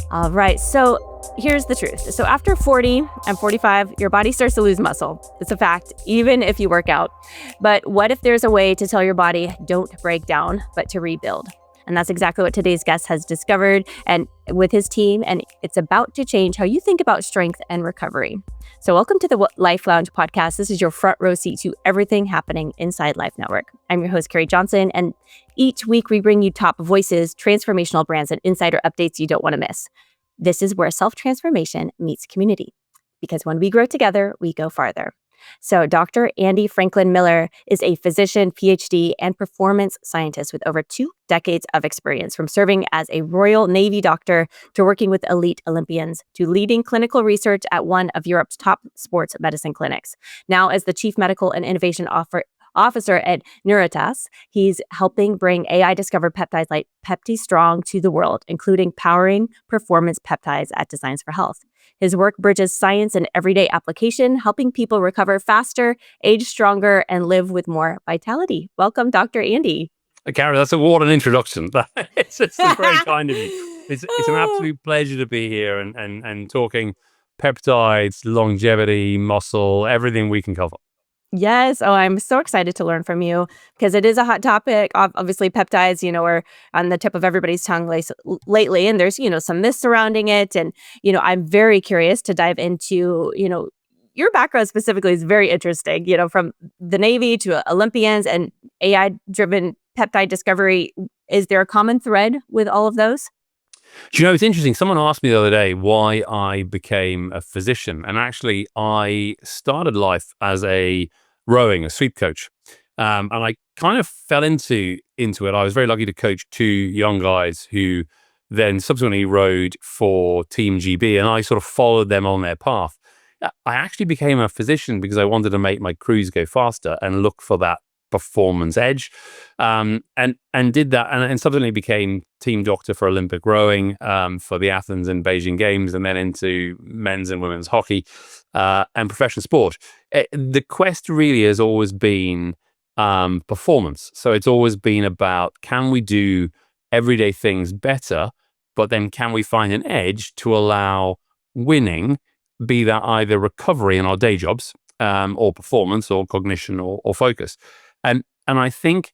All right. So here's the truth. So after 40 and 45, your body starts to lose muscle. It's a fact, even if you work out. But what if there's a way to tell your body, don't break down, but to rebuild? And that's exactly what today's guest has discovered and with his team. And it's about to change how you think about strength and recovery. So welcome to the Life Lounge podcast. This is your front row seat to everything happening inside Life Network. I'm your host, Karie Johnson. And each week we bring you top voices, transformational brands, and insider updates you don't want to miss. This is where self-transformation meets community. Because when we grow together, we go farther. So Dr. Andy Franklyn-Miller is a physician, PhD, and performance scientist with over 2 decades of experience, from serving as a Royal Navy doctor to working with elite Olympians to leading clinical research at one of Europe's top sports medicine clinics. Now, as the Chief Medical and Innovation Officer at Nuritas, he's helping bring AI-discovered peptides like PeptiStrong to the world, including powering performance peptides at Designs for Health. His work bridges science and everyday application, helping people recover faster, age stronger, and live with more vitality. Welcome, Dr. Andy. Karie, what an introduction. It's very kind of you. It's an absolute pleasure to be here and talking peptides, longevity, muscle, everything we can cover. Yes. Oh, I'm so excited to learn from you because it is a hot topic. Obviously, peptides, are on the tip of everybody's tongue lately. And there's, some myths surrounding it. And, I'm very curious to dive into, your background specifically is very interesting, from the Navy to Olympians and AI-driven peptide discovery. Is there a common thread with all of those? It's interesting. Someone asked me the other day why I became a physician. And actually, I started life as a sweep coach. And I kind of fell into it. I was very lucky to coach 2 young guys who then subsequently rowed for Team GB. And I sort of followed them on their path. I actually became a physician because I wanted to make my crews go faster and look for that performance edge, and did that, and subsequently became team doctor for Olympic rowing, for the Athens and Beijing Games, and then into men's and women's hockey, and professional sport. The quest really has always been performance. So it's always been about, can we do everyday things better, but then can we find an edge to allow winning, be that either recovery in our day jobs, or performance or cognition or focus. And I think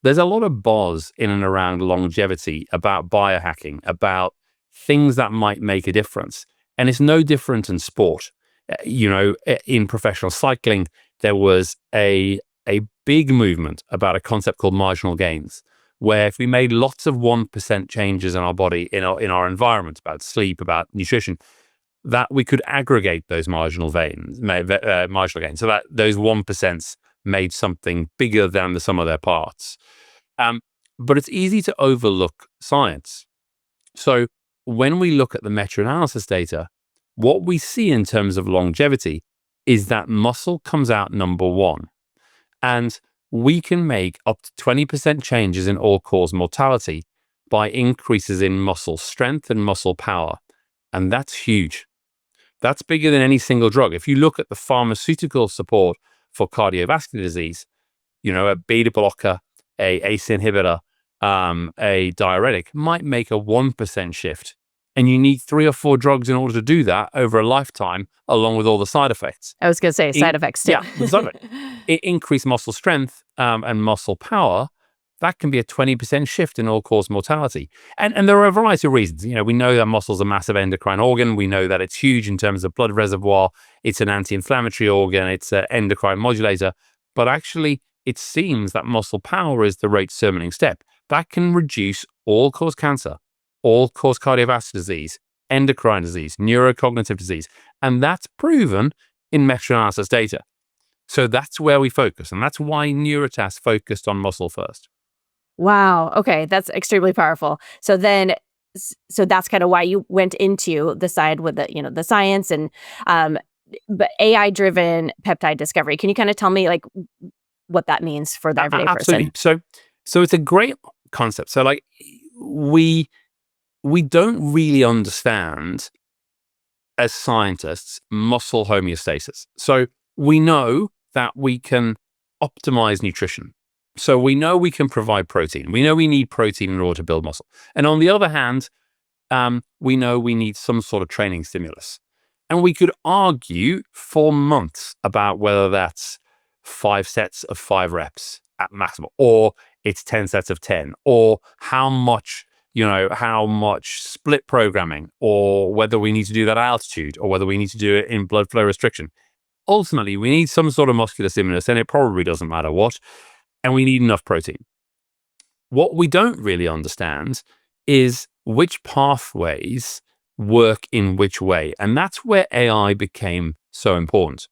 there's a lot of buzz in and around longevity about biohacking, about things that might make a difference. And it's no different in sport. In professional cycling, there was a big movement about a concept called marginal gains, where if we made lots of 1% changes in our body, in our environment, about sleep, about nutrition, that we could aggregate those marginal gains, so that those 1% made something bigger than the sum of their parts. But it's easy to overlook science. So when we look at the meta-analysis data, what we see in terms of longevity is that muscle comes out number 1. And we can make up to 20% changes in all-cause mortality by increases in muscle strength and muscle power. And that's huge. That's bigger than any single drug. If you look at the pharmaceutical support for cardiovascular disease, a beta blocker, a ACE inhibitor, a diuretic might make a 1% shift. And you need 3 or 4 drugs in order to do that over a lifetime, along with all the side effects. I was going to say side effects too. It increased muscle strength and muscle power. That can be a 20% shift in all-cause mortality. And there are a variety of reasons. We know that muscle's a massive endocrine organ. We know that it's huge in terms of blood reservoir. It's an anti-inflammatory organ. It's an endocrine modulator. But actually, it seems that muscle power is the rate-determining step. That can reduce all-cause cancer, all-cause cardiovascular disease, endocrine disease, neurocognitive disease. And that's proven in meta-analysis data. So that's where we focus. And that's why Nuritas focused on muscle first. Wow. Okay. That's extremely powerful. So that's kind of why you went into the side with the science and, but AI-driven peptide discovery. Can you kind of tell me what that means for the everyday person? Absolutely. So it's a great concept. So we don't really understand as scientists muscle homeostasis. So we know that we can optimize nutrition. So we know we can provide protein. We know we need protein in order to build muscle. And on the other hand, we know we need some sort of training stimulus. And we could argue for months about whether that's 5 sets of 5 reps at maximal, or it's 10 sets of 10, or how much split programming, or whether we need to do that at altitude, or whether we need to do it in blood flow restriction. Ultimately, we need some sort of muscular stimulus, and it probably doesn't matter what, and we need enough protein. What we don't really understand is which pathways work in which way. And that's where AI became so important.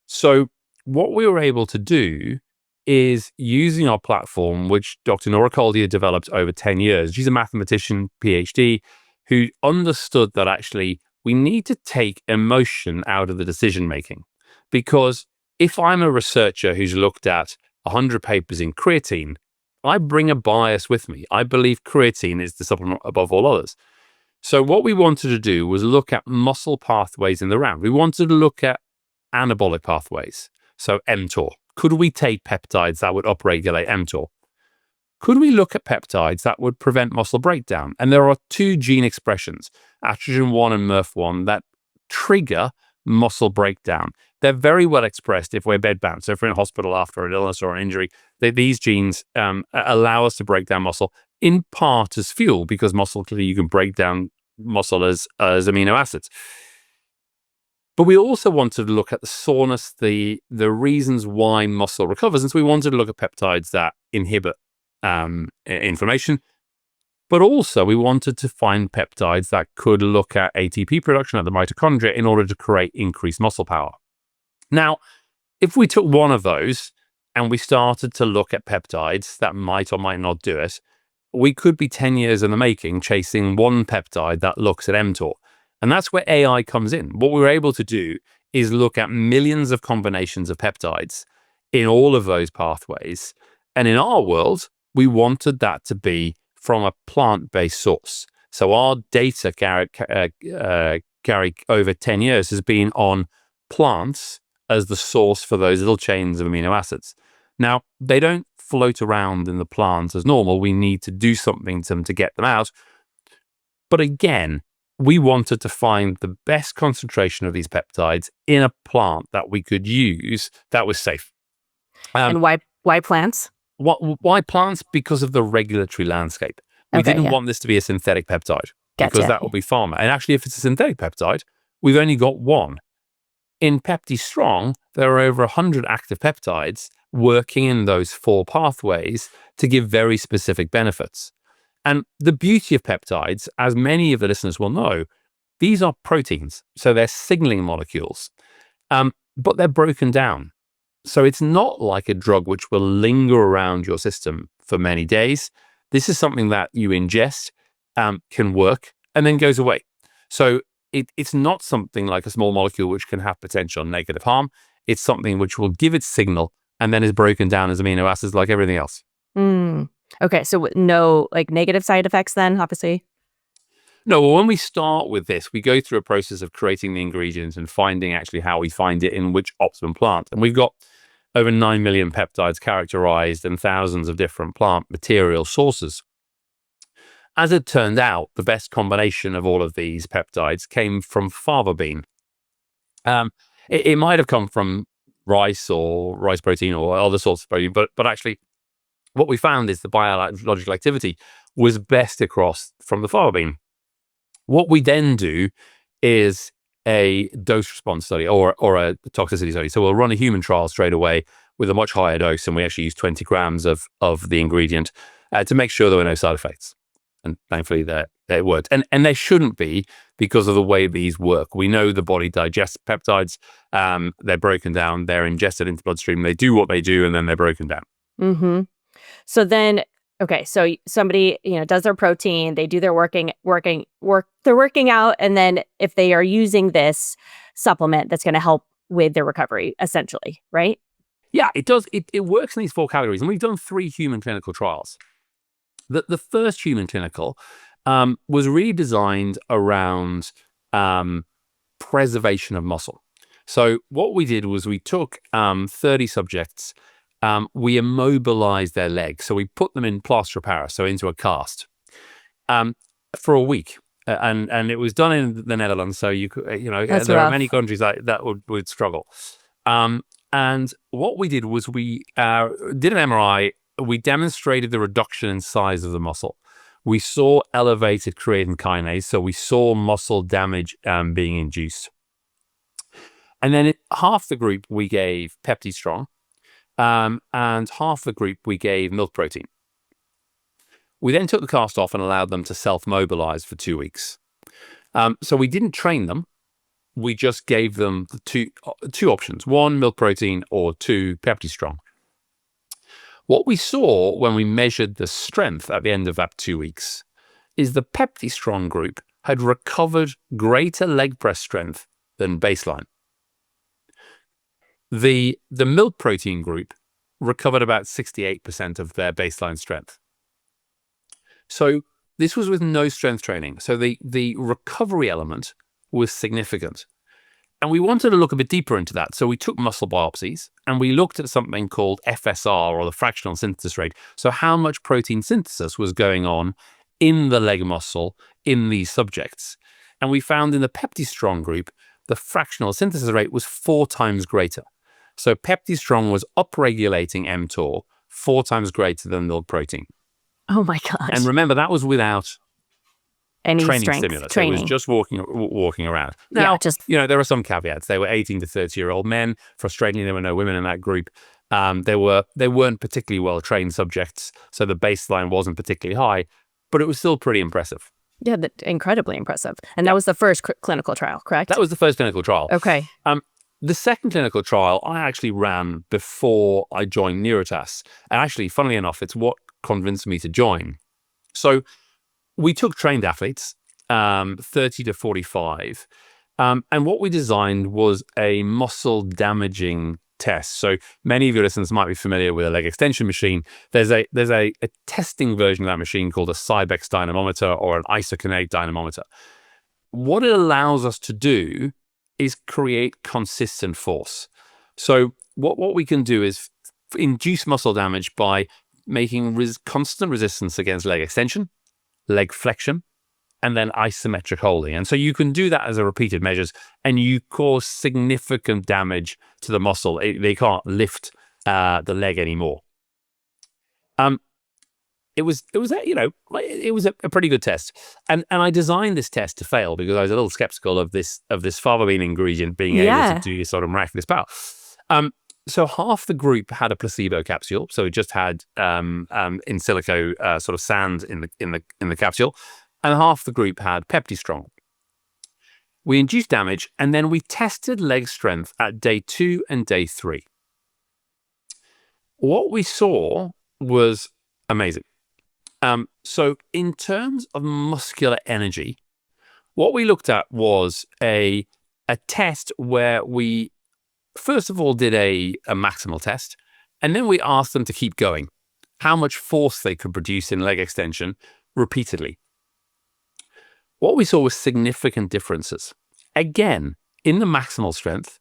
So what we were able to do is, using our platform, which Dr. Nora Caldia developed over 10 years. She's a mathematician, PhD, who understood that actually we need to take emotion out of the decision making. Because if I'm a researcher who's looked at 100 papers in creatine, I bring a bias with me. I believe creatine is the supplement above all others. So what we wanted to do was look at muscle pathways in the round. We wanted to look at anabolic pathways. So mTOR. Could we take peptides that would upregulate mTOR? Could we look at peptides that would prevent muscle breakdown? And there are 2 gene expressions, estrogen-1 and MERF1, that trigger muscle breakdown. They're very well expressed if we're bedbound. So if we're in hospital after an illness or an injury, these genes allow us to break down muscle, in part as fuel, because muscle, clearly you can break down muscle as amino acids. But we also wanted to look at the soreness, the reasons why muscle recovers. And so we wanted to look at peptides that inhibit inflammation. But also we wanted to find peptides that could look at ATP production at the mitochondria in order to create increased muscle power. Now, if we took one of those and we started to look at peptides that might or might not do it, we could be 10 years in the making chasing one peptide that looks at mTOR. And that's where AI comes in. What we were able to do is look at millions of combinations of peptides in all of those pathways. And in our world, we wanted that to be from a plant-based source. So our data, Karie, over 10 years has been on plants as the source for those little chains of amino acids. Now, they don't float around in the plant as normal. We need to do something to them to get them out. But again, we wanted to find the best concentration of these peptides in a plant that we could use that was safe. And why plants? Why plants? Because of the regulatory landscape. We didn't want this to be a synthetic peptide, because that will be pharma. And actually, if it's a synthetic peptide, we've only got one. In PeptiStrong, there are over 100 active peptides working in those 4 pathways to give very specific benefits. And the beauty of peptides, as many of the listeners will know, these are proteins. So they're signaling molecules, but they're broken down. So it's not like a drug which will linger around your system for many days. This is something that you ingest, can work, and then goes away. So it's not something like a small molecule which can have potential negative harm. It's something which will give its signal and then is broken down as amino acids like everything else. Okay, so no negative side effects then, obviously? No, well, when we start with this, we go through a process of creating the ingredients and finding actually how we find it in which optimum plant. And we've got over 9 million peptides characterized and thousands of different plant material sources. As it turned out, the best combination of all of these peptides came from fava bean. It might have come from rice or rice protein or other sorts of protein, but actually what we found is the biological activity was best across from the fava bean. What we then do is a dose response study or a toxicity study. So we'll run a human trial straight away with a much higher dose, and we actually use 20 grams of the ingredient to make sure there were no side effects. And thankfully they worked. And there shouldn't be, because of the way these work. We know the body digests peptides. They're broken down. They're ingested into bloodstream. They do what they do, and then they're broken down. Mm-hmm. So then, okay, so somebody does their protein. They do their they're working out, and then if they are using this supplement, that's going to help with their recovery, essentially, right? Yeah, it does. It works in these 4 categories, and we've done 3 human clinical trials. The first human clinical was really designed around preservation of muscle. So what we did was we took 30 subjects, we immobilized their legs. So we put them in plaster of Paris, so into a cast, for a week. and it was done in the Netherlands. So That's there are rough. many countries that would struggle. And what we did was we did an MRI. We demonstrated the reduction in size of the muscle. We saw elevated creatine kinase, so we saw muscle damage being induced. And then half the group we gave PeptiStrong, and half the group we gave milk protein. We then took the cast off and allowed them to self-mobilize for 2 weeks. So we didn't train them. We just gave them the two options: 1, milk protein, or 2, PeptiStrong. What we saw when we measured the strength at the end of that 2 weeks is the PeptiStrong group had recovered greater leg press strength than baseline. The milk protein group recovered about 68% of their baseline strength. So this was with no strength training. So the recovery element was significant. And we wanted to look a bit deeper into that. So we took muscle biopsies and we looked at something called FSR, or the fractional synthesis rate. So how much protein synthesis was going on in the leg muscle in these subjects. And we found in the PeptiStrong group, the fractional synthesis rate was 4 times greater. So PeptiStrong was upregulating mTOR 4 times greater than milk protein. Oh my gosh. And remember, that was without any training strength stimulus. training. It was just walking around. Now, there are some caveats. They were 18 to 30-year-old men. Frustratingly, there were no women in that group. They weren't particularly well-trained subjects, so the baseline wasn't particularly high, but it was still pretty impressive. Yeah, incredibly impressive. And that was the first clinical trial, correct? That was the first clinical trial. Okay. The second clinical trial I actually ran before I joined Nuritas. And actually, funnily enough, it's what convinced me to join. So we took trained athletes, 30 to 45, and what we designed was a muscle damaging test. So many of your listeners might be familiar with a leg extension machine. There's a testing version of that machine called a Cybex dynamometer or an isokinetic dynamometer. What it allows us to do is create consistent force. So what we can do is induce muscle damage by making constant resistance against leg extension, leg flexion, and then isometric holding. And so you can do that as a repeated measures, and you cause significant damage to the muscle. They can't lift the leg anymore. It was a pretty good test, and I designed this test to fail because I was a little skeptical of this fava bean ingredient being able to do sort of miraculous power. So half the group had a placebo capsule, so it just had in silico sort of sand in the capsule, and half the group had PeptiStrong. We induced damage, and then we tested leg strength at day 2 and day 3. What we saw was amazing. So in terms of muscular energy, what we looked at was a test where we first of all did a maximal test, and then we asked them to keep going, how much force they could produce in leg extension repeatedly. What we saw was significant differences. Again, in the maximal strength,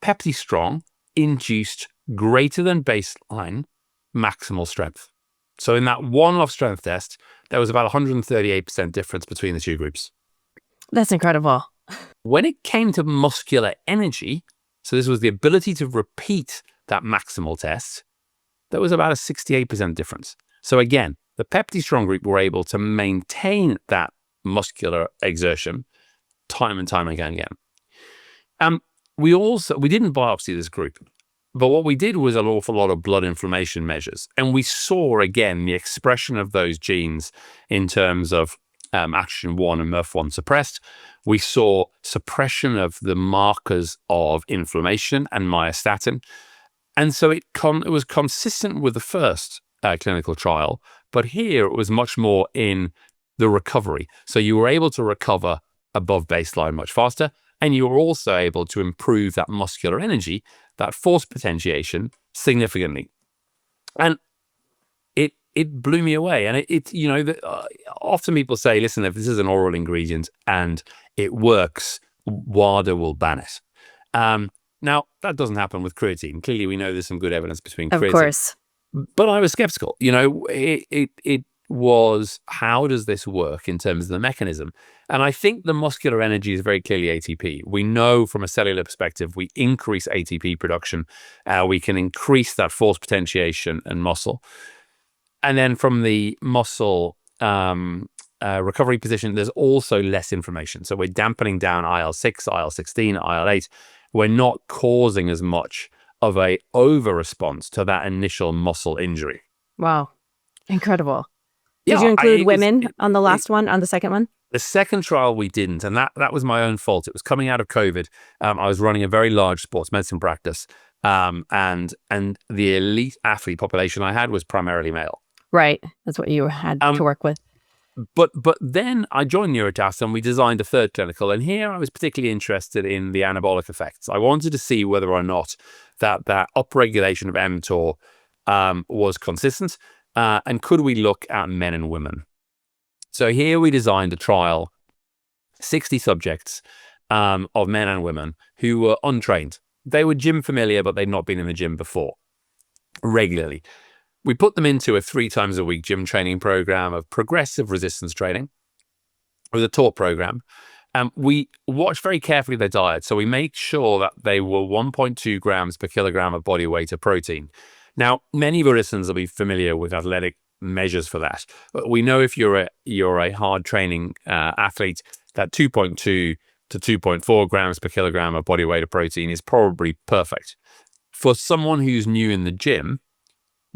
PeptiStrong induced greater than baseline maximal strength. So in that one-off strength test, there was about 138% difference between the two groups. That's incredible. When it came to muscular energy, so this was the ability to repeat that maximal test, there was about a 68% difference. So again, the PeptiStrong group were able to maintain that muscular exertion time and time again. We didn't biopsy this group, but what we did was an awful lot of blood inflammation measures. And we saw, again, the expression of those genes in terms of ACTN1 and MERF1 suppressed. We saw suppression of the markers of inflammation and myostatin. And so it was consistent with the first clinical trial, but here it was much more in the recovery. So you were able to recover above baseline much faster, and you were also able to improve that muscular energy, that force potentiation, significantly. And it blew me away. And often people say, listen, if this is an oral ingredient and it works, WADA will ban it. Now, that doesn't happen with creatine. Clearly, we know there's some good evidence between creatine. Of course. But I was skeptical. It was, how does this work in terms of the mechanism? And I think the muscular energy is very clearly ATP. We know from a cellular perspective, we increase ATP production. We can increase that force potentiation and muscle. And then from the muscle recovery position, there's also less inflammation. So we're dampening down IL-6, IL-16, IL-8. We're not causing as much of a over response to that initial muscle injury. Wow. Incredible. Did you include women on the last one, on the second one? The second trial we didn't, and that was my own fault. It was coming out of COVID. I was running a very large sports medicine practice, and the elite athlete population I had was primarily male. Right. That's what you had to work with. But then I joined Nuritas and we designed a third clinical. And here I was particularly interested in the anabolic effects. I wanted to see whether or not that upregulation of mTOR was consistent, and could we look at men and women. So here we designed a trial, 60 subjects of men and women who were untrained. They were gym familiar, but they'd not been in the gym before regularly. We put them into a 3 times a week gym training program of progressive resistance training with a TOR program. We watched very carefully their diet. So we make sure that they were 1.2 grams per kilogram of body weight of protein. Now, many of your listeners will be familiar with athletic measures for that. But we know if you're a hard training athlete, that 2.2 to 2.4 grams per kilogram of body weight of protein is probably perfect. For someone who's new in the gym,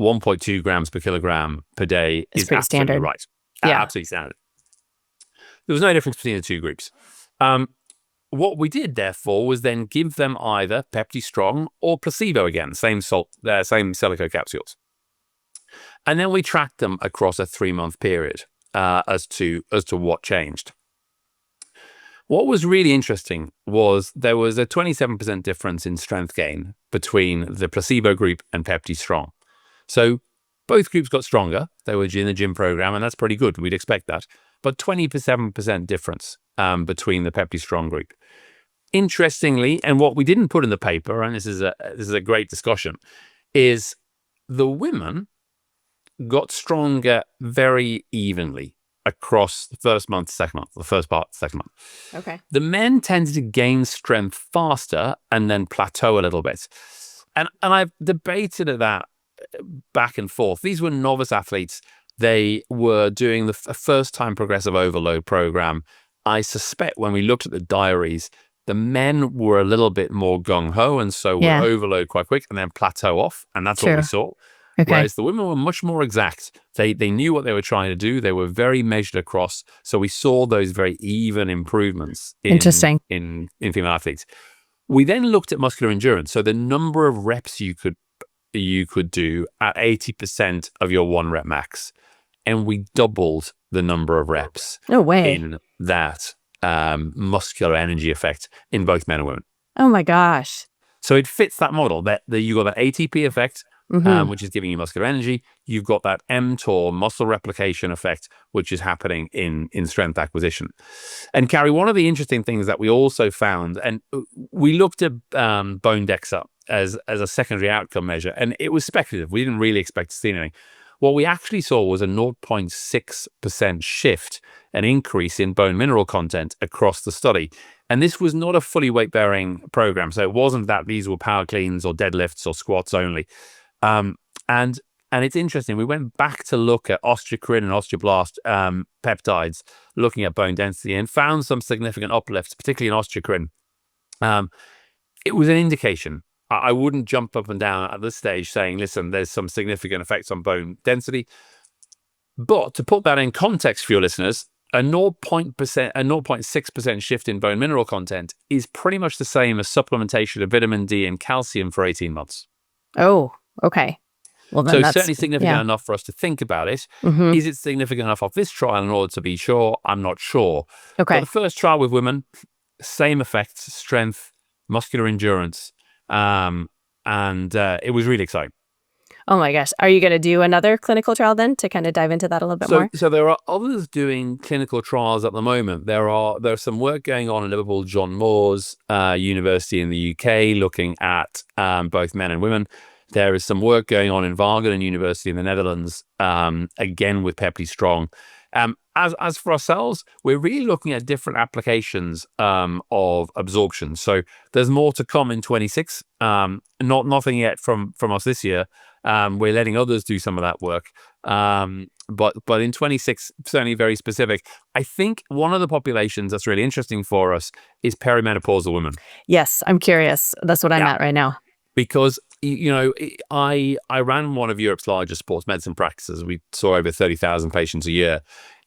1.2 grams per kilogram per day is pretty absolutely standard. Right. Yeah. Absolutely standard. There was no difference between the two groups. What we did, therefore, was then give them either PeptiStrong or placebo again, same Silico capsules. And then we tracked them across a 3-month period as to what changed. What was really interesting was there was a 27% difference in strength gain between the placebo group and PeptiStrong. So both groups got stronger. They were in the gym program, and that's pretty good. We'd expect that. But 27% difference between the PeptiStrong group. Interestingly, and what we didn't put in the paper, and this is a great discussion, is the women got stronger very evenly across the first month, second month, the first part, second month. Okay. The men tended to gain strength faster and then plateau a little bit. And I've debated that back and forth. These were novice athletes. They were doing the first time progressive overload program. I suspect when we looked at the diaries, the men were a little bit more gung-ho, and so would overload quite quick and then plateau off. And that's what we saw. Okay. Whereas the women were much more exact. They knew what they were trying to do. They were very measured across. So we saw those very even improvements in female athletes. We then looked at muscular endurance. So the number of reps you could do at 80% of your 1 rep max. And we doubled the number of reps in that muscular energy effect in both men and women. Oh my gosh. So it fits that model that you got that ATP effect, which is giving you muscular energy. You've got that mTOR muscle replication effect, which is happening in strength acquisition. And Karie, one of the interesting things that we also found, and we looked at bone DEXA as a secondary outcome measure, and it was speculative. We didn't really expect to see anything. What we actually saw was a 0.6% shift, an increase in bone mineral content across the study. And this was not a fully weight-bearing program. So it wasn't that these were power cleans or deadlifts or squats only. And it's interesting. We went back to look at osteochondrin and osteoblast peptides, looking at bone density, and found some significant uplifts, particularly in osteochondrin. It was an indication. I wouldn't jump up and down at this stage saying, listen, there's some significant effects on bone density. But to put that in context for your listeners, a 0.6% shift in bone mineral content is pretty much the same as supplementation of vitamin D and calcium for 18 months. Oh, okay. Well, then so that's certainly significant enough for us to think about it. Is it significant enough off this trial in order to be sure? I'm not sure. Okay. But the first trial with women, same effects, strength, muscular endurance. And it was really exciting. Oh my gosh. Are you going to do another clinical trial then to kind of dive into that a little bit more? So there are others doing clinical trials at the moment. There's some work going on in Liverpool, John Moores University in the UK, looking at both men and women. There is some work going on in Wageningen University in the Netherlands, again with PeptiStrong. As for ourselves, we're really looking at different applications of absorption. So there's more to come in 26. Nothing yet from us this year. We're letting others do some of that work. But in 26, certainly very specific. I think one of the populations that's really interesting for us is perimenopausal women. Yes, I'm curious. That's what I'm at right now. Because, I ran one of Europe's largest sports medicine practices. We saw over 30,000 patients a year.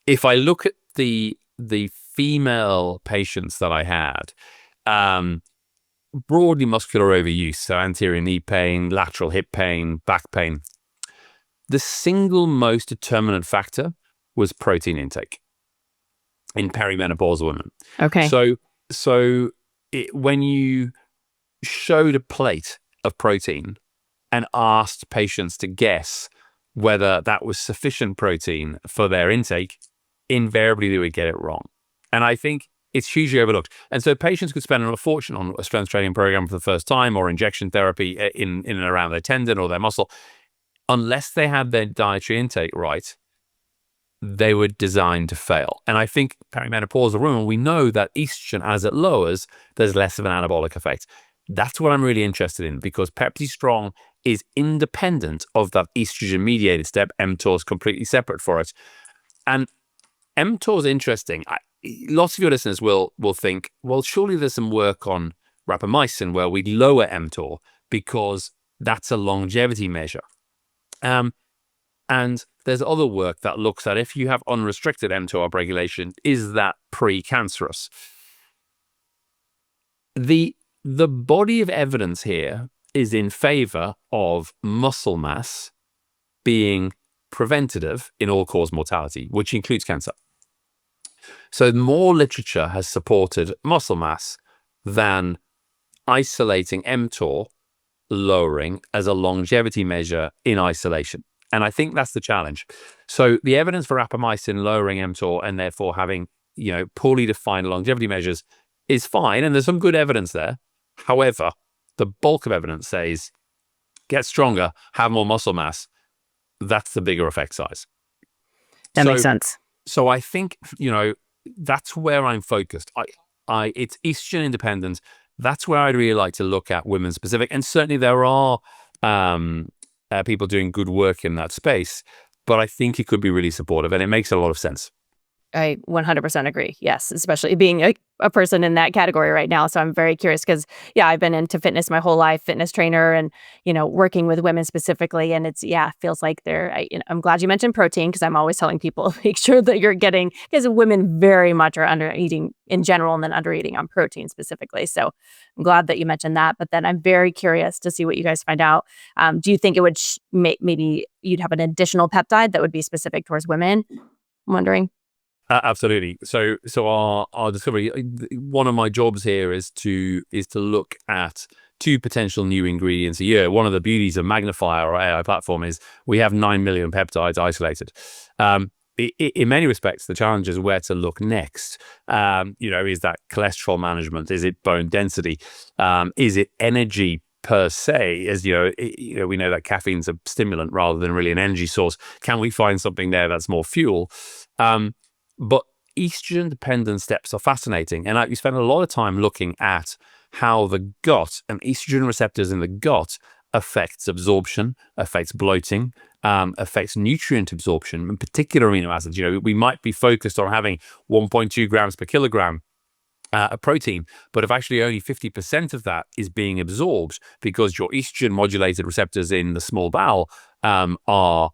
If I look at the female patients that I had, broadly muscular overuse, so anterior knee pain, lateral hip pain, back pain, the single most determinant factor was protein intake in perimenopausal women. Okay. So when you showed a plate of protein and asked patients to guess whether that was sufficient protein for their intake, invariably they would get it wrong. And I think it's hugely overlooked. And so patients could spend a fortune on a strength training program for the first time, or injection therapy in and around their tendon or their muscle. Unless they had their dietary intake right, they were designed to fail. And I think perimenopausal women, we know that estrogen, as it lowers, there's less of an anabolic effect. That's what I'm really interested in, because PeptiStrong is independent of that estrogen-mediated step. mTOR is completely separate for it. And mTOR is interesting. Lots of your listeners will think, well, surely there's some work on rapamycin where we lower mTOR because that's a longevity measure. And there's other work that looks at if you have unrestricted mTOR upregulation, is that pre-cancerous? The body of evidence here is in favor of muscle mass being preventative in all-cause mortality, which includes cancer. So more literature has supported muscle mass than isolating mTOR lowering as a longevity measure in isolation. And I think that's the challenge. So the evidence for rapamycin lowering mTOR and therefore having, poorly defined longevity measures is fine. And there's some good evidence there. However, the bulk of evidence says get stronger, have more muscle mass. That's the bigger effect size. That makes sense. So I think, that's where I'm focused. It's estrogen independent. That's where I'd really like to look at women specific. And certainly there are people doing good work in that space, but I think it could be really supportive and it makes a lot of sense. I 100% agree. Yes, especially being a person in that category right now. So I'm very curious because, I've been into fitness my whole life, fitness trainer, and, working with women specifically. And it's, feels like I'm glad you mentioned protein, because I'm always telling people, make sure that you're getting, because women very much are under eating in general and then under eating on protein specifically. So I'm glad that you mentioned that. But then I'm very curious to see what you guys find out. Do you think it would maybe you'd have an additional peptide that would be specific towards women? I'm wondering. Absolutely. So our discovery, one of my jobs here is to look at 2 potential new ingredients a year. One of the beauties of Magnifier, our AI platform, is we have 9 million peptides isolated. In many respects, the challenge is where to look next. Is that cholesterol management? Is it bone density? Is it energy per se? As we know that caffeine's a stimulant rather than really an energy source. Can we find something there that's more fuel? But estrogen-dependent steps are fascinating. And we spend a lot of time looking at how the gut and estrogen receptors in the gut affects absorption, affects bloating, affects nutrient absorption, in particular amino acids. We might be focused on having 1.2 grams per kilogram of protein, but if actually only 50% of that is being absorbed because your estrogen-modulated receptors in the small bowel are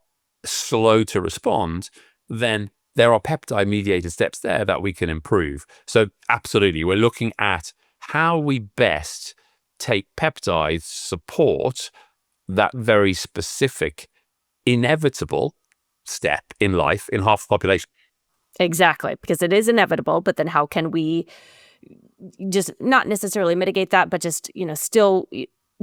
slow to respond, then there are peptide-mediated steps there that we can improve. So absolutely, we're looking at how we best take peptides to support that very specific, inevitable step in life in half the population. Exactly, because it is inevitable, but then how can we just not necessarily mitigate that, but just, still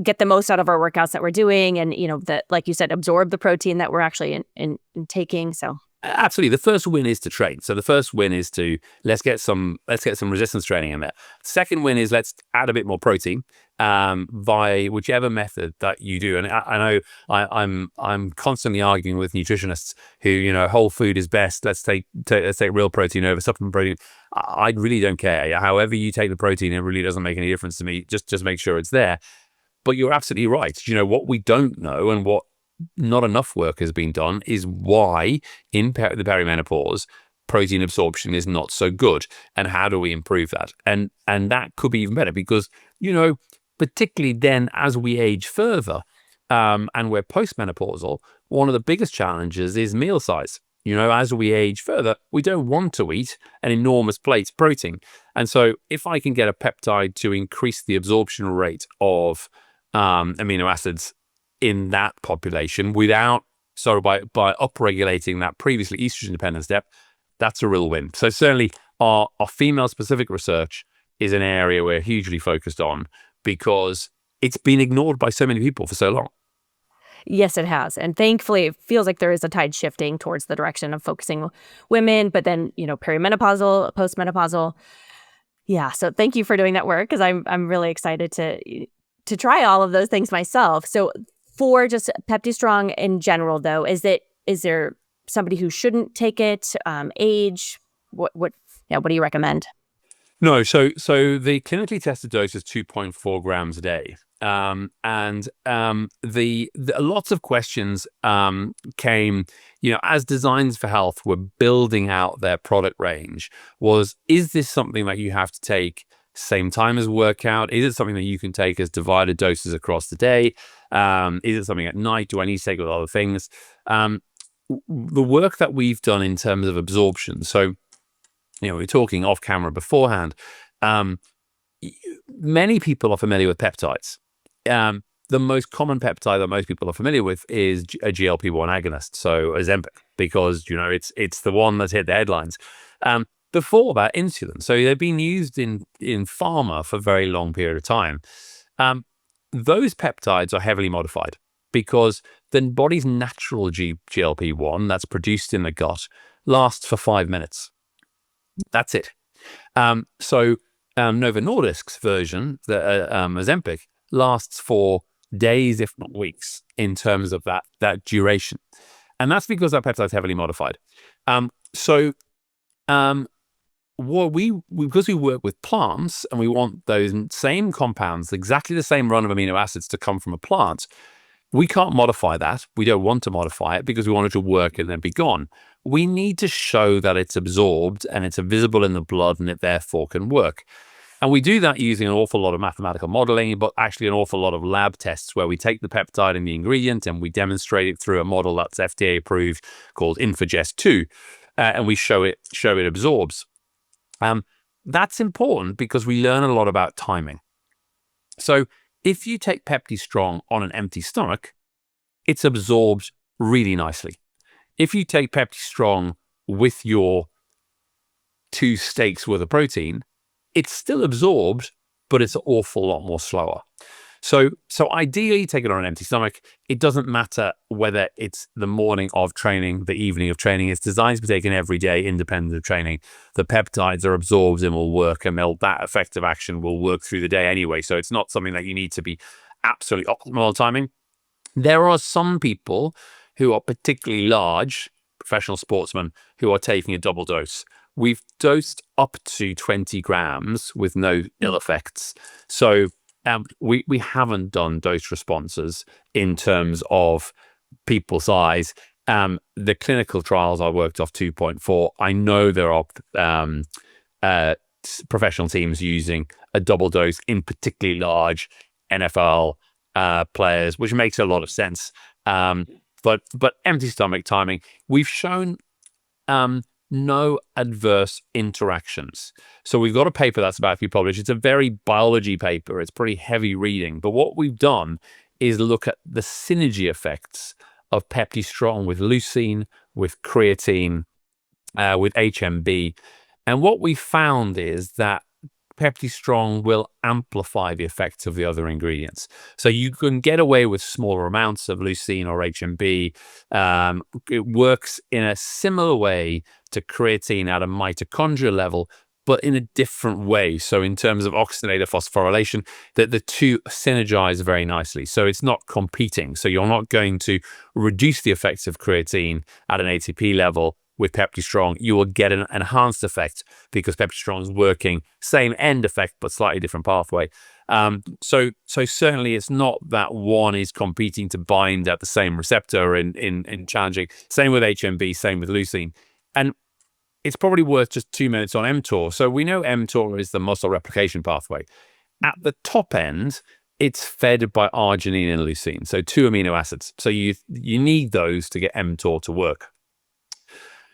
get the most out of our workouts that we're doing and, that, like you said, absorb the protein that we're actually in taking. So absolutely. The first win is to train. So the first win is to let's get some resistance training in there. Second win is let's add a bit more protein. via whichever method that you do. And I know I'm constantly arguing with nutritionists who, whole food is best. Let's take real protein over supplement protein. I really don't care. However you take the protein, it really doesn't make any difference to me. Just make sure it's there. But you're absolutely right. What we don't know, and what not enough work has been done, is why in the perimenopause protein absorption is not so good, and how do we improve that? And that could be even better, because particularly then as we age further, and we're postmenopausal, one of the biggest challenges is meal size. As we age further, we don't want to eat an enormous plate of protein. And so if I can get a peptide to increase the absorption rate of amino acids in that population without by upregulating that previously estrogen dependent step, that's a real win. So certainly our female specific research is an area we're hugely focused on, because it's been ignored by so many people for so long. Yes, it has. And thankfully, it feels like there is a tide shifting towards the direction of focusing women, but then, perimenopausal, postmenopausal. Yeah. So thank you for doing that work, because I'm really excited to try all of those things myself. So for just PeptiStrong in general, though, is there somebody who shouldn't take it? Age? What do you recommend? No, so the clinically tested dose is 2.4 grams a day. And lots of questions came, as Designs for Health were building out their product range, is this something that you have to take same time as workout? Is it something that you can take as divided doses across the day? Is it something at night? Do I need to take it with other things? The work that we've done in terms of absorption, so we're talking off camera beforehand, many people are familiar with peptides. The most common peptide that most people are familiar with is a GLP-1 agonist, so Ozempic, because it's the one that's hit the headlines. Before that, insulin. So they've been used in pharma for a very long period of time. Those peptides are heavily modified, because the body's natural GLP-1 that's produced in the gut lasts for 5 minutes. That's it. So Novo Nordisk's version, the Ozempic, lasts for days, if not weeks, in terms of that duration. And that's because that peptide is heavily modified. Because we work with plants, and we want those same compounds, exactly the same run of amino acids, to come from a plant, we can't modify that. We don't want to modify it, because we want it to work and then be gone. We need to show that it's absorbed and it's visible in the blood, and it therefore can work. And we do that using an awful lot of mathematical modeling, but actually an awful lot of lab tests, where we take the peptide and the ingredient and we demonstrate it through a model that's FDA approved called InfogEst2, and we show it absorbs. That's important, because we learn a lot about timing. So if you take PeptiStrong on an empty stomach, it's absorbed really nicely. If you take PeptiStrong with your 2 steaks worth of protein, it's still absorbed, but it's an awful lot more slower. So ideally, take it on an empty stomach. It doesn't matter whether it's the morning of training, the evening of training. It's designed to be taken every day, independent of training. The peptides are absorbed and will work, and that effective action will work through the day anyway. So it's not something that you need to be absolutely optimal timing. There are some people who are particularly large, professional sportsmen, who are taking a double dose. We've dosed up to 20 grams with no ill effects. So we haven't done dose responses in terms of people size. The clinical trials I worked off 2.4. I know there are professional teams using a double dose in particularly large NFL players, which makes a lot of sense. But empty stomach timing, we've shown no adverse interactions. So we've got a paper that's about to be published. It's a very biology paper. It's pretty heavy reading. But what we've done is look at the synergy effects of PeptiStrong with leucine, with creatine, with HMB. And what we found is that PeptiStrong will amplify the effects of the other ingredients. So you can get away with smaller amounts of leucine or HMB. It works in a similar way to creatine at a mitochondrial level, but in a different way. So in terms of oxygenator phosphorylation, that the two synergize very nicely. So it's not competing. So you're not going to reduce the effects of creatine at an ATP level with PeptiStrong. You will get an enhanced effect because PeptiStrong is working same end effect, but slightly different pathway. So certainly it's not that one is competing to bind at the same receptor in challenging. Same with HMB, same with leucine. And it's probably worth just 2 minutes on mTOR. So we know mTOR is the muscle replication pathway. At the top end, it's fed by arginine and leucine, so 2 amino acids. So you need those to get mTOR to work.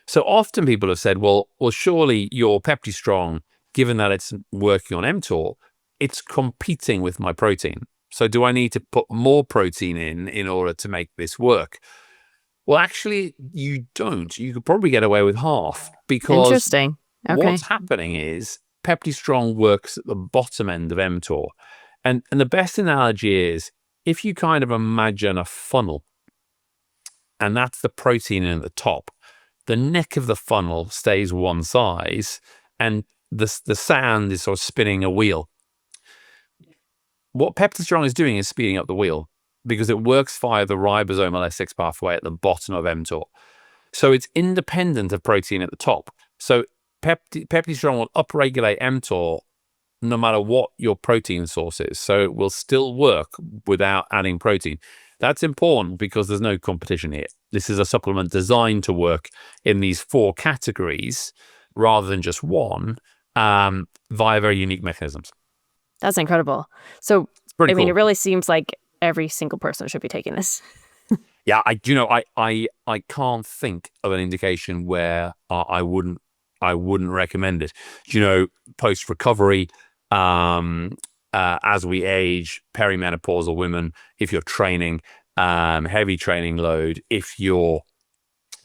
So often people have said, well, surely your PeptiStrong, given that it's working on mTOR, it's competing with my protein. So do I need to put more protein in order to make this work? Well, actually, you don't. You could probably get away with half because Interesting. Okay. What's happening is PeptiStrong works at the bottom end of mTOR. And the best analogy is if you kind of imagine a funnel, and that's the protein in at the top, the neck of the funnel stays one size, and the sand is sort of spinning a wheel. What PeptiStrong is doing is speeding up the wheel because it works via the ribosomal S6 pathway at the bottom of mTOR. So it's independent of protein at the top. So PeptiStrong will upregulate mTOR no matter what your protein source is. So it will still work without adding protein. That's important because there's no competition here. This is a supplement designed to work in these 4 categories rather than just one via very unique mechanisms. That's incredible. So, Pretty I mean, cool. it really seems like every single person should be taking this. Yeah, I can't think of an indication where I wouldn't recommend it. Post recovery, as we age, perimenopausal women, if you're training, heavy training load, if you're,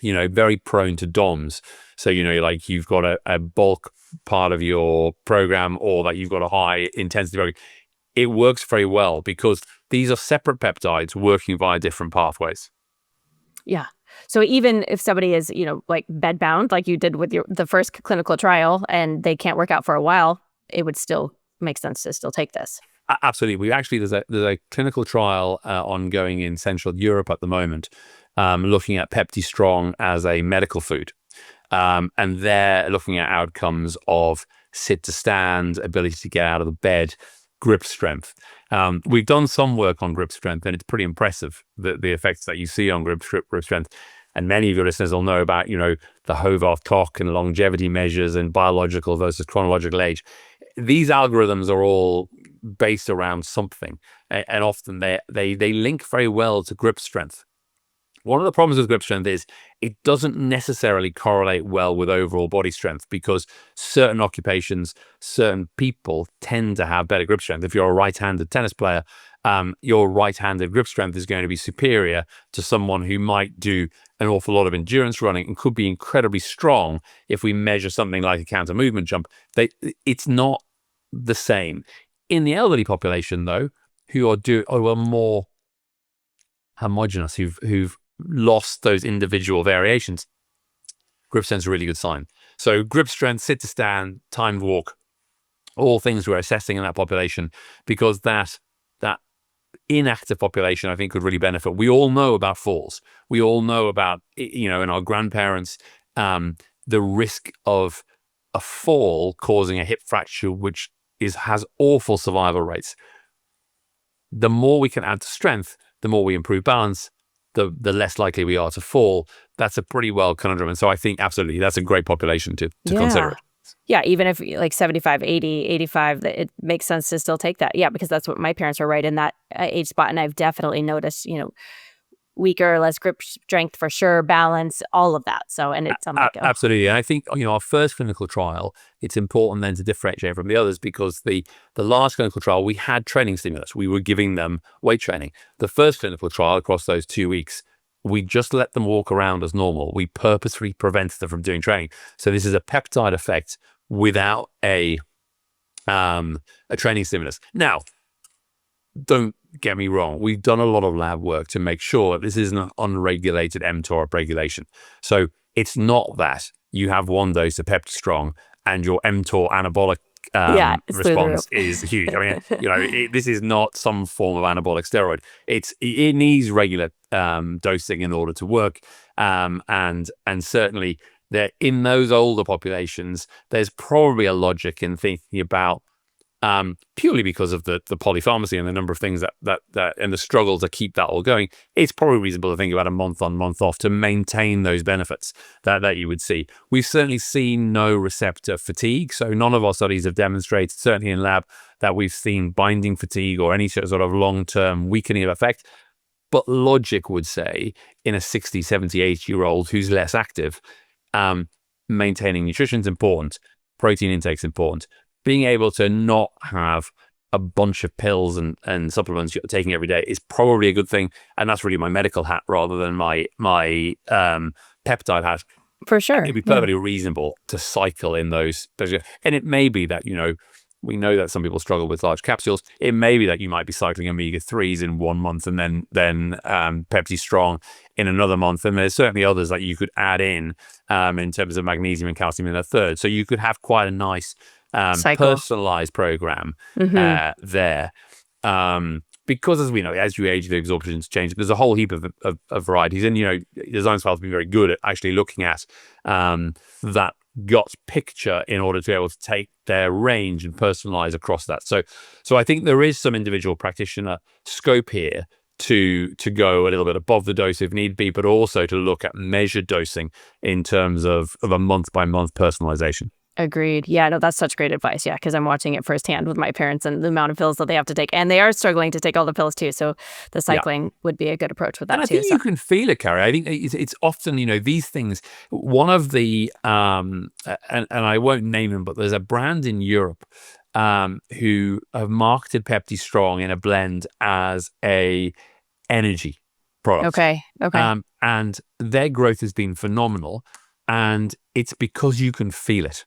very prone to DOMs. So, like you've got a bulk part of your program or that you've got a high intensity program, it works very well because these are separate peptides working via different pathways. Yeah. So even if somebody is, like bedbound, like you did with the first clinical trial, and they can't work out for a while, it would still make sense to still take this. Absolutely. There's a clinical trial ongoing in Central Europe at the moment, looking at PeptiStrong as a medical food. And they're looking at outcomes of sit to stand, ability to get out of the bed, grip strength. We've done some work on grip strength, and it's pretty impressive, the effects that you see on grip strength. And many of your listeners will know about, the Hovarth clock and longevity measures and biological versus chronological age. These algorithms are all based around something, and often they link very well to grip strength. One of the problems with grip strength is it doesn't necessarily correlate well with overall body strength because certain occupations, certain people tend to have better grip strength. If you're a right-handed tennis player, your right-handed grip strength is going to be superior to someone who might do an awful lot of endurance running and could be incredibly strong if we measure something like a counter movement jump. It's not the same. In the elderly population, though, who are more homogenous, who've lost those individual variations, grip strength is a really good sign. So grip strength, sit to stand, timed walk, all things we're assessing in that population because that inactive population, I think, could really benefit. We all know about falls. We all know about, in our grandparents, the risk of a fall causing a hip fracture, which has awful survival rates. The more we can add to strength, the more we improve balance, the less likely we are to fall. That's a pretty well conundrum. And so I think absolutely that's a great population to consider it. Yeah, even if like 75, 80, 85, it makes sense to still take that. Yeah, because that's what my parents were right in that age spot. And I've definitely noticed, weaker, less grip strength for sure, balance, all of that. So, and it's absolutely. And I think, our first clinical trial, it's important then to differentiate from the others because the last clinical trial, we had training stimulus. We were giving them weight training. The first clinical trial across those 2 weeks, we just let them walk around as normal. We purposely prevented them from doing training. So this is a peptide effect without a training stimulus. Now, don't get me wrong. We've done a lot of lab work to make sure this isn't an unregulated mTOR upregulation. So it's not that you have one dose of PeptiStrong and your mTOR anabolic It's through the response is huge. I mean, this is not some form of anabolic steroid. It needs regular dosing in order to work, and certainly that in those older populations, there's probably a logic in thinking about, purely because of the polypharmacy and the number of things that and the struggle to keep that all going. It's probably reasonable to think about a month on, month off to maintain those benefits that you would see. We've certainly seen no receptor fatigue, so none of our studies have demonstrated, certainly in lab, that we've seen binding fatigue or any sort of long-term weakening of effect. But logic would say in a 60, 70, 80-year-old who's less active, maintaining nutrition is important, protein intake is important. Being able to not have a bunch of pills and supplements you're taking every day is probably a good thing. And that's really my medical hat rather than my peptide hat. For sure. It'd be perfectly reasonable to cycle in those. And it may be that, we know that some people struggle with large capsules. It may be that you might be cycling omega-3s in 1 month and then PeptiStrong in another month. And there's certainly others that you could add in terms of magnesium and calcium in a third. So you could have quite a nice personalized program there. Because as we know, as you age, the absorptions change. There's a whole heap of varieties. And, design styles have been very good at actually looking at that gut picture in order to be able to take their range and personalize across that. So I think there is some individual practitioner scope here to go a little bit above the dose if need be, but also to look at measured dosing in terms of a month-by-month personalization. Agreed. Yeah, no, that's such great advice. Yeah, because I'm watching it firsthand with my parents and the amount of pills that they have to take. And they are struggling to take all the pills too. So the cycling would be a good approach with that too. And I think you can feel it, Karie. I think it's often, these things, one of the, and I won't name them, but there's a brand in Europe who have marketed PeptiStrong in a blend as a energy product. Okay. And their growth has been phenomenal. And it's because you can feel it.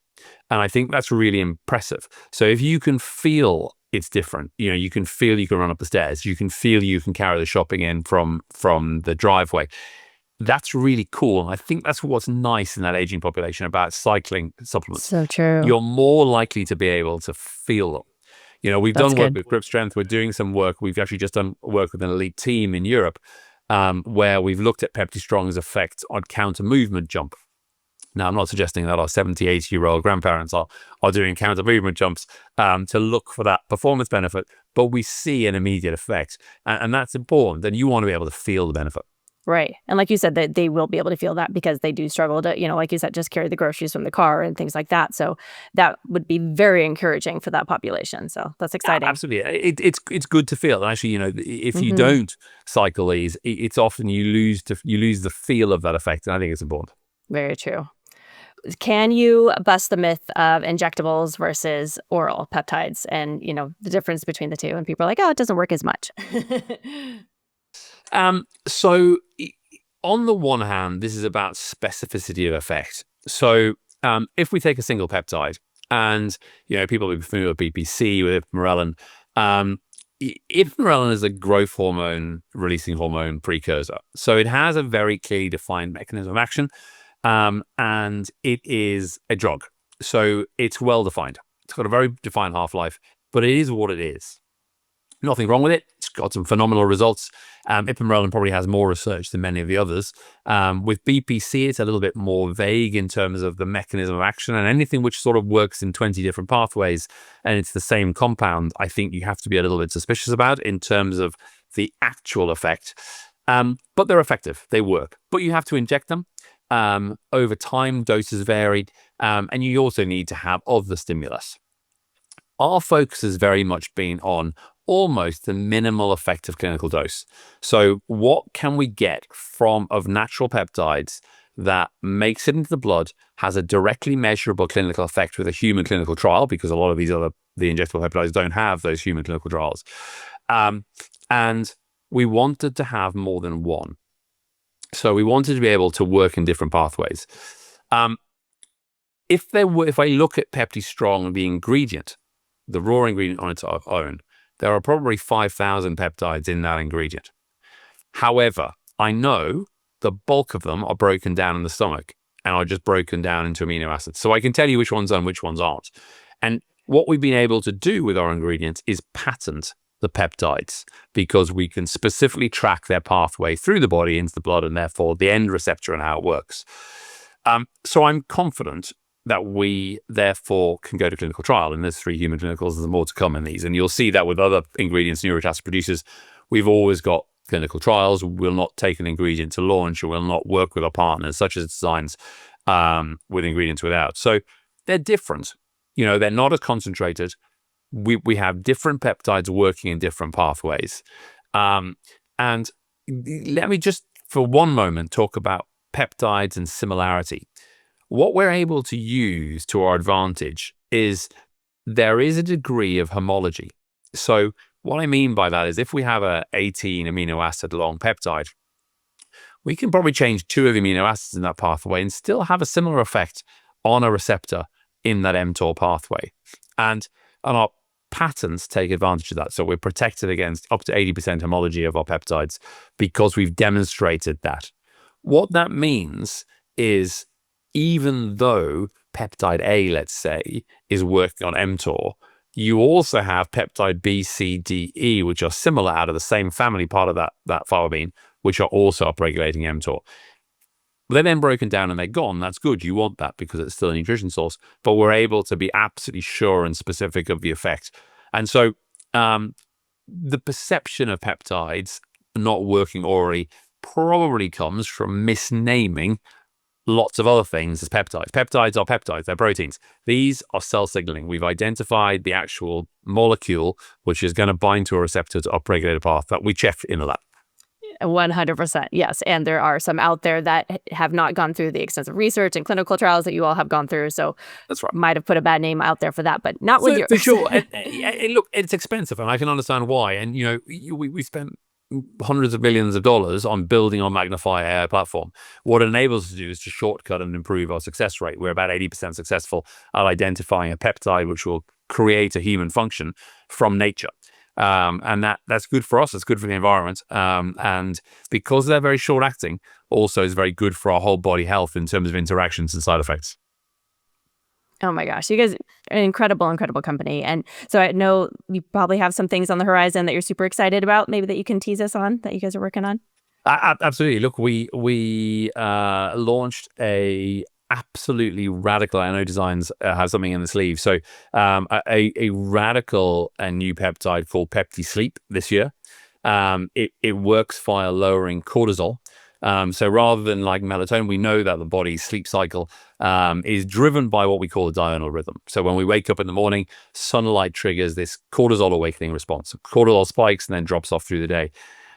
And I think that's really impressive. So if you can feel it's different, you can feel you can run up the stairs, you can feel you can carry the shopping in from the driveway. That's really cool. And I think that's what's nice in that aging population about cycling supplements. So true. You're more likely to be able to feel them. We've done work with Grip Strength. We're doing some work. We've actually just done work with an elite team in Europe where we've looked at PeptiStrong's effect on counter movement jump. Now, I'm not suggesting that our 70, 80-year-old grandparents are doing counter movement jumps to look for that performance benefit, but we see an immediate effect. And that's important. Then you want to be able to feel the benefit. Right. And like you said, that they will be able to feel that because they do struggle to, like you said, just carry the groceries from the car and things like that. So that would be very encouraging for that population. So that's exciting. Yeah, absolutely. It's good to feel. And actually, if you don't cycle these, it's often you lose the feel of that effect. And I think it's important. Very true. Can you bust the myth of injectables versus oral peptides and, the difference between the two? And people are like, oh, it doesn't work as much. So on the one hand, this is about specificity of effect. So if we take a single peptide and, people will be familiar with BPC, with ipamorelin. Ipamorelin is a growth hormone releasing hormone precursor. So it has a very clearly defined mechanism of action. And it is a drug. So it's well defined. It's got a very defined half-life, but it is what it is. Nothing wrong with it. It's got some phenomenal results. Ipamorelin probably has more research than many of the others. With BPC, it's a little bit more vague in terms of the mechanism of action, and anything which sort of works in 20 different pathways and it's the same compound, I think you have to be a little bit suspicious about in terms of the actual effect. But they're effective. They work. But you have to inject them. Over time, doses varied, and you also need to have other stimulus. Our focus has very much been on almost the minimal effective clinical dose. So what can we get of natural peptides that makes it into the blood, has a directly measurable clinical effect with a human clinical trial, because a lot of the injectable peptides don't have those human clinical trials. And we wanted to have more than one. So we wanted to be able to work in different pathways. If I look at PeptiStrong, the ingredient, the raw ingredient on its own, there are probably 5,000 peptides in that ingredient. However, I know the bulk of them are broken down in the stomach and are just broken down into amino acids. So I can tell you which ones are and which ones aren't. And what we've been able to do with our ingredients is patent the peptides, because we can specifically track their pathway through the body into the blood, and therefore the end receptor and how it works. So I'm confident that we therefore can go to clinical trial, and there's 3 human clinicals. There's more to come in these, and you'll see that with other ingredients Nuritas produces. We've always got clinical trials. We'll not take an ingredient to launch, or we'll not work with our partners, such as designs with ingredients without. So they're different. They're not as concentrated. We have different peptides working in different pathways. And let me just for one moment talk about peptides and similarity. What we're able to use to our advantage is there is a degree of homology. So what I mean by that is if we have a 18 amino acid long peptide, we can probably change 2 of the amino acids in that pathway and still have a similar effect on a receptor in that mTOR pathway. And our patents take advantage of that. So we're protected against up to 80% homology of our peptides because we've demonstrated that. What that means is even though peptide A, let's say, is working on mTOR, you also have peptide B, C, D, E, which are similar out of the same family part of that thioamine, which are also upregulating mTOR. They're then broken down and they're gone. That's good. You want that because it's still a nutrition source, but we're able to be absolutely sure and specific of the effect. And so the perception of peptides not working orally probably comes from misnaming lots of other things as peptides. Peptides are peptides. They're proteins. These are cell signaling. We've identified the actual molecule which is going to bind to a receptor to upregulate a path that we check in a lab. 100%. Yes. And there are some out there that have not gone through the extensive research and clinical trials that you all have gone through. So that's right. Might have put a bad name out there for that, but not with yours. For sure. and look, it's expensive and I can understand why. And, we spent hundreds of millions of dollars on building our Magnify AI platform. What it enables us to do is to shortcut and improve our success rate. We're about 80% successful at identifying a peptide which will create a human function from nature. And that's good for us. It's good for the environment. And because they're very short acting, also is very good for our whole body health in terms of interactions and side effects. Oh my gosh, you guys are an incredible, incredible company. And so I know you probably have some things on the horizon that you're super excited about, maybe that you can tease us on that you guys are working on. Absolutely. Look, we launched a absolutely radical, I know Designs have something in the sleeve. So a radical and new peptide called PeptiSleep this year. It works via lowering cortisol. So rather than like melatonin, we know that the body's sleep cycle is driven by what we call a diurnal rhythm. So when we wake up in the morning, sunlight triggers this cortisol awakening response. So cortisol spikes and then drops off through the day.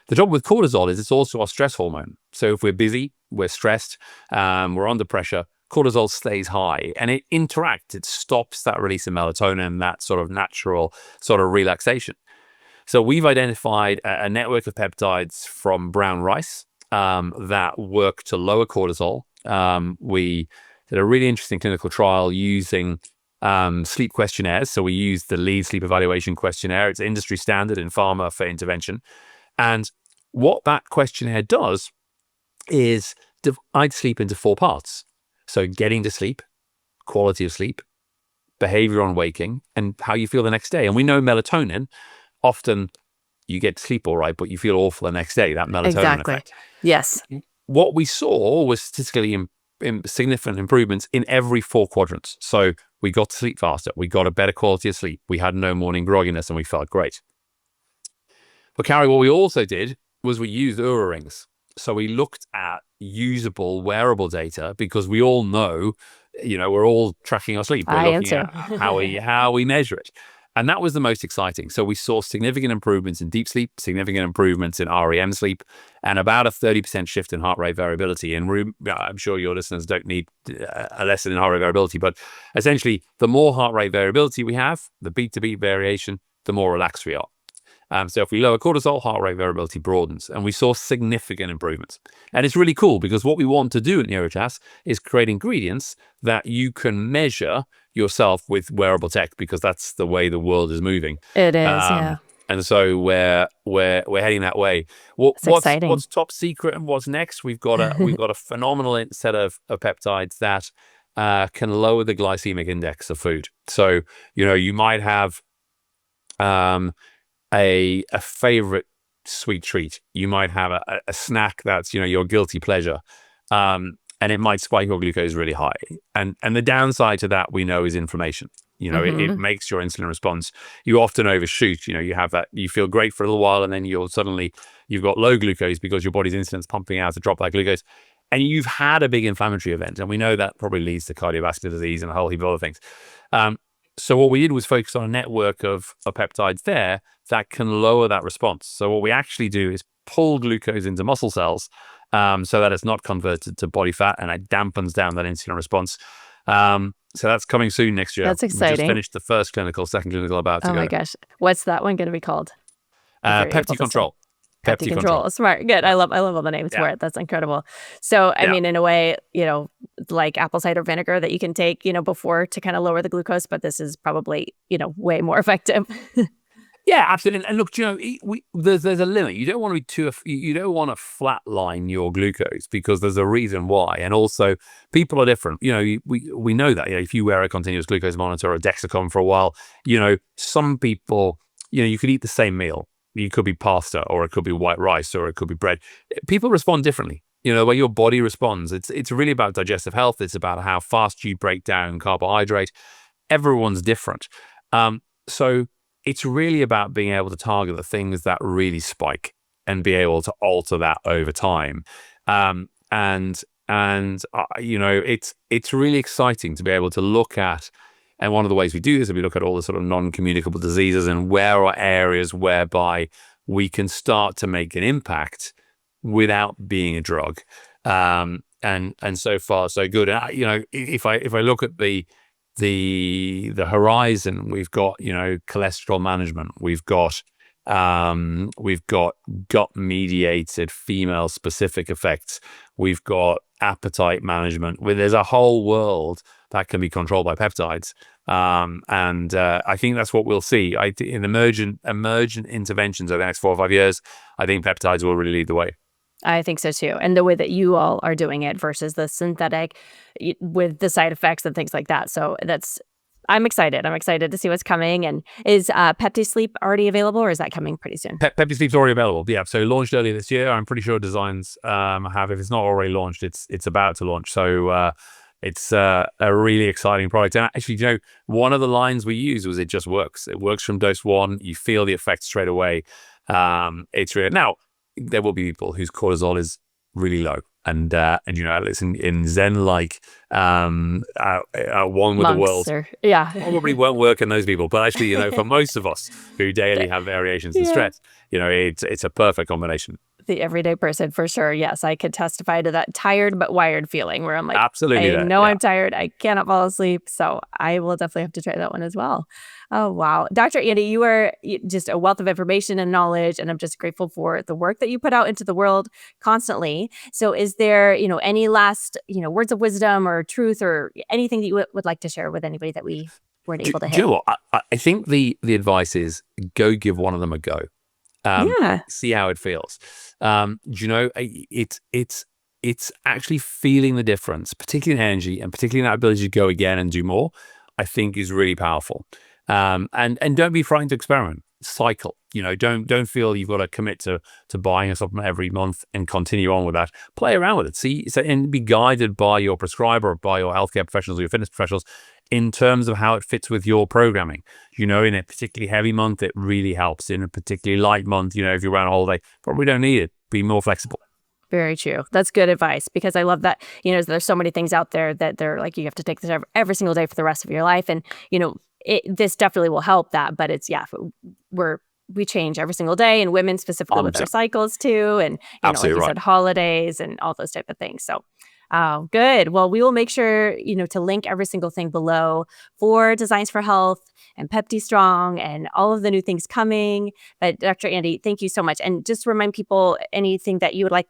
The trouble with cortisol is it's also our stress hormone. So if we're busy, we're stressed, we're under pressure, cortisol stays high and it interacts. It stops that release of melatonin, that sort of natural sort of relaxation. So we've identified a network of peptides from brown rice that work to lower cortisol. We did a really interesting clinical trial using sleep questionnaires. So we used the lead sleep evaluation questionnaire. It's industry standard in pharma for intervention. And what that questionnaire does is divide sleep into 4 parts. So getting to sleep, quality of sleep, behavior on waking, and how you feel the next day. And we know melatonin, often you get to sleep all right, but you feel awful the next day, that melatonin effect. Yes. What we saw was statistically significant improvements in every 4 quadrants. So we got to sleep faster, we got a better quality of sleep, we had no morning grogginess, and we felt great. But Karie, what we also did was we used Oura rings. So we looked at usable wearable data because we all know, we're all tracking our sleep. We're looking at how we measure it. And that was the most exciting. So we saw significant improvements in deep sleep, significant improvements in REM sleep, and about a 30% shift in heart rate variability. And I'm sure your listeners don't need a lesson in heart rate variability, but essentially the more heart rate variability we have, the beat to beat variation, the more relaxed we are. So if we lower cortisol, heart rate variability broadens, and we saw significant improvements. And it's really cool because what we want to do at Nuritas is create ingredients that you can measure yourself with wearable tech, because that's the way the world is moving. It is, yeah. And so we're heading that way. It's exciting. What's top secret and what's next? We've got a phenomenal set of peptides that can lower the glycemic index of food. So you might have a favorite sweet treat. You might have a snack that's your guilty pleasure, and it might spike your glucose really high. And the downside to that, we know, is inflammation. It makes your insulin response. You often overshoot. You have that. You feel great for a little while, and then you've got low glucose because your body's insulin's pumping out to drop that glucose, and you've had a big inflammatory event. And we know that probably leads to cardiovascular disease and a whole heap of other things. So what we did was focus on a network of peptides there that can lower that response. So what we actually do is pull glucose into muscle cells so that it's not converted to body fat, and it dampens down that insulin response. So that's coming soon next year. That's exciting. We just finished the first clinical, second clinical about to go. Oh my gosh. What's that one going to be called? Pepti Control. Pepti Control. Smart. Good. I love all the names for it. That's incredible. So, I mean, in a way, like apple cider vinegar that you can take, before to kind of lower the glucose, but this is probably, way more effective. Yeah, absolutely. And look, there's a limit. You don't want to you don't want to flatline your glucose, because there's a reason why. And also, people are different. We know that. If you wear a continuous glucose monitor or a Dexcom for a while, some people, you could eat the same meal. It could be pasta, or it could be white rice, or it could be bread. People respond differently. The way your body responds. It's really about digestive health. It's about how fast you break down carbohydrate. Everyone's different. So it's really about being able to target the things that really spike and be able to alter that over time. It's really exciting to be able to look at. And one of the ways we do this is we look at all the sort of non-communicable diseases and where are areas whereby we can start to make an impact without being a drug. And so far so good. If I look at the horizon, we've got cholesterol management, we've got gut mediated female specific effects, we've got appetite management, where there's a whole world that can be controlled by peptides. I think that's what we'll see. In emergent interventions over the next 4 or 5 years, I think peptides will really lead the way. I think so too. And the way that you all are doing it versus the synthetic with the side effects and things like that. So I'm excited. I'm excited to see what's coming. And is PeptiSleep already available, or is that coming pretty soon? PeptiSleep's already available. Yeah. So launched earlier this year. I'm pretty sure designs have, if it's not already launched, it's about to launch. So it's a really exciting product. And actually, one of the lines we used was it just works. It works from dose 1. You feel the effect straight away. It's really, now, there will be people whose cortisol is really low, and listen, in Zen-like one with Monks the world, probably won't work in those people. But actually, for most of us who daily have variations in stress, it's a perfect combination. The everyday person, for sure. Yes, I could testify to that tired but wired feeling where I'm like, absolutely, I'm tired. I cannot fall asleep. So I will definitely have to try that one as well. Oh, wow. Dr. Andy, you are just a wealth of information and knowledge, and I'm just grateful for the work that you put out into the world constantly. So is there, any last, words of wisdom or truth or anything that you would like to share with anybody that we weren't able to hit? Do you know what? I think the advice is go give one of them a go. See how it feels. It's actually feeling the difference, particularly in energy and particularly in that ability to go again and do more, I think is really powerful. And don't be frightened to experiment. Cycle. Don't feel you've got to commit to buying a supplement every month and continue on with that. Play around with it. And be guided by your prescriber, by your healthcare professionals or your fitness professionals in terms of how it fits with your programming. In a particularly heavy month, it really helps. In a particularly light month, if you're on a holiday, probably don't need it. Be more flexible. Very true. That's good advice, because I love that, there's so many things out there that they're like, you have to take this every single day for the rest of your life. And, this definitely will help that. But it's, we change every single day, and women specifically 100%. With their cycles too. And, like you said, holidays and all those type of things. So oh, good. Well, we will make sure, to link every single thing below for Designs for Health and PeptiStrong and all of the new things coming. But Dr. Andy, thank you so much. And just remind people anything that you would like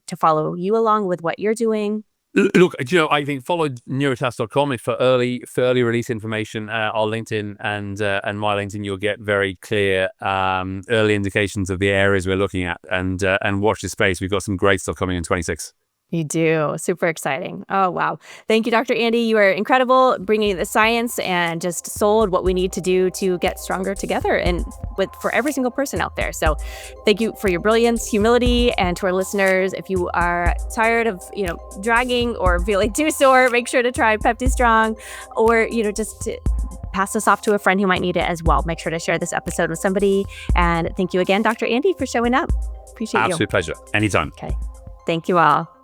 to follow you along with what you're doing. Look, I think follow Nuritas.com for early release information. Our LinkedIn and my LinkedIn, you'll get very clear early indications of the areas we're looking at, and watch this space. We've got some great stuff coming in 26. You do. Super exciting. Oh, wow. Thank you, Dr. Andy. You are incredible, bringing the science and just sold what we need to do to get stronger together and for every single person out there. So thank you for your brilliance, humility, and to our listeners, if you are tired of, dragging or feeling too sore, make sure to try PeptiStrong, or, just to pass this off to a friend who might need it as well. Make sure to share this episode with somebody. And thank you again, Dr. Andy, for showing up. Appreciate you. Absolute pleasure. Anytime. Okay. Thank you all.